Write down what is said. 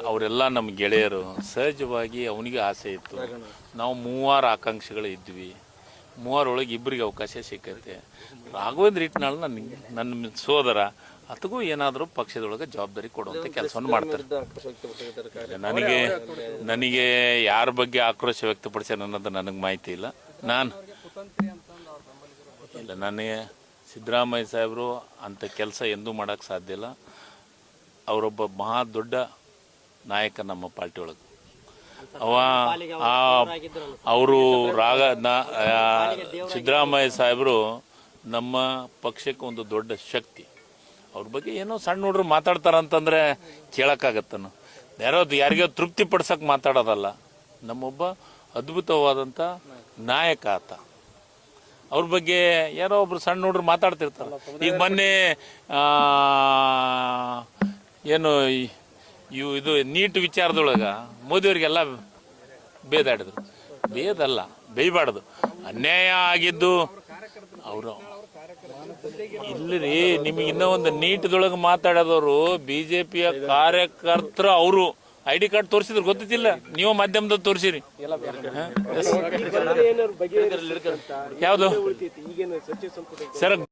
ಅವರೆಲ್ಲ ನಮ್ಮ ಗೆಳೆಯರು. ಸಹಜವಾಗಿ ಅವನಿಗೆ ಆಸೆ ಇತ್ತು. ನಾವು 3 ಆಕಾಂಕ್ಷಿಗಳು ಇದ್ವಿ. 3 ಇಬ್ಬರಿಗೆ ಅವಕಾಶ ಸಿಕ್ಕೈತೆ. ರಾಘವೇಂದ್ರ ಇಟ್ನಾಳ್ ನನ್ನ ಸೋದರ, ಅದಕ್ಕೂ ಏನಾದರೂ ಪಕ್ಷದೊಳಗೆ ಜವಾಬ್ದಾರಿ ಕೊಡುವಂಥ ಕೆಲಸವನ್ನು ಮಾಡ್ತಾರೆ. ನನಗೆ ಯಾರ ಬಗ್ಗೆ ಆಕ್ರೋಶ ವ್ಯಕ್ತಪಡಿಸ್ಯಾರ ಅನ್ನೋದು ನನಗೆ ಮಾಹಿತಿ ಇಲ್ಲ. ನನಗೆ ಸಿದ್ದರಾಮಯ್ಯ ಸಾಹೇಬರು ಅಂಥ ಕೆಲಸ ಎಂದೂ ಮಾಡೋಕ್ಕೆ ಸಾಧ್ಯ ಇಲ್ಲ. ಅವರೊಬ್ಬ ಮಹಾ ದೊಡ್ಡ ನಾಯಕ ನಮ್ಮ ಪಾರ್ಟಿ ಒಳಗೆ. ಅವರು ಸಿದ್ದರಾಮಯ್ಯ ಸಾಹೇಬರು ನಮ್ಮ ಪಕ್ಷಕ್ಕೆ ಒಂದು ದೊಡ್ಡ ಶಕ್ತಿ. ಅವ್ರ ಬಗ್ಗೆ ಏನೋ ಸಣ್ಣ ಹುಡುಗರು ಮಾತಾಡ್ತಾರಂತಂದ್ರೆ ಕೇಳೋಕ್ಕಾಗತ್ತನು? ಯಾರಿಗೋ ತೃಪ್ತಿ ಪಡ್ಸಕ್ಕೆ ಮಾತಾಡೋದಲ್ಲ. ನಮ್ಮೊಬ್ಬ ಅದ್ಭುತವಾದಂಥ ನಾಯಕ ಆತ. ಅವ್ರ ಬಗ್ಗೆ ಯಾರೋ ಒಬ್ರು ಸಣ್ಣ ಹುಡುಗರು ಮಾತಾಡ್ತಿರ್ತಾರೆ. ಈಗ ಮೊನ್ನೆ ಏನು ಇದು ನೀಟ್ ವಿಚಾರದೊಳಗೆ ಮೋದಿಯವರಿಗೆಲ್ಲ ಬೇದಾಡಿದ್ರು. ಬೇದಲ್ಲ, ಬೇಯಬಾರ್ದು. ಅನ್ಯಾಯ ಆಗಿದ್ದು ಅವರು ಇಲ್ಲ ರೀ. ನಿಮಗೆ ಇನ್ನೂ ಒಂದು ನೀಟ್ದೊಳಗೆ ಮಾತಾಡೋದವರು BJPಯ ಕಾರ್ಯಕರ್ತರು. ಅವರು ID ಕಾರ್ಡ್ ತೋರಿಸಿದ್ರು, ಗೊತ್ತಿಲ್ಲ? ನೀವು ಮಾಧ್ಯಮದಲ್ಲಿ ತೋರಿಸಿರಿ. ಯಾವುದು ಸರ್?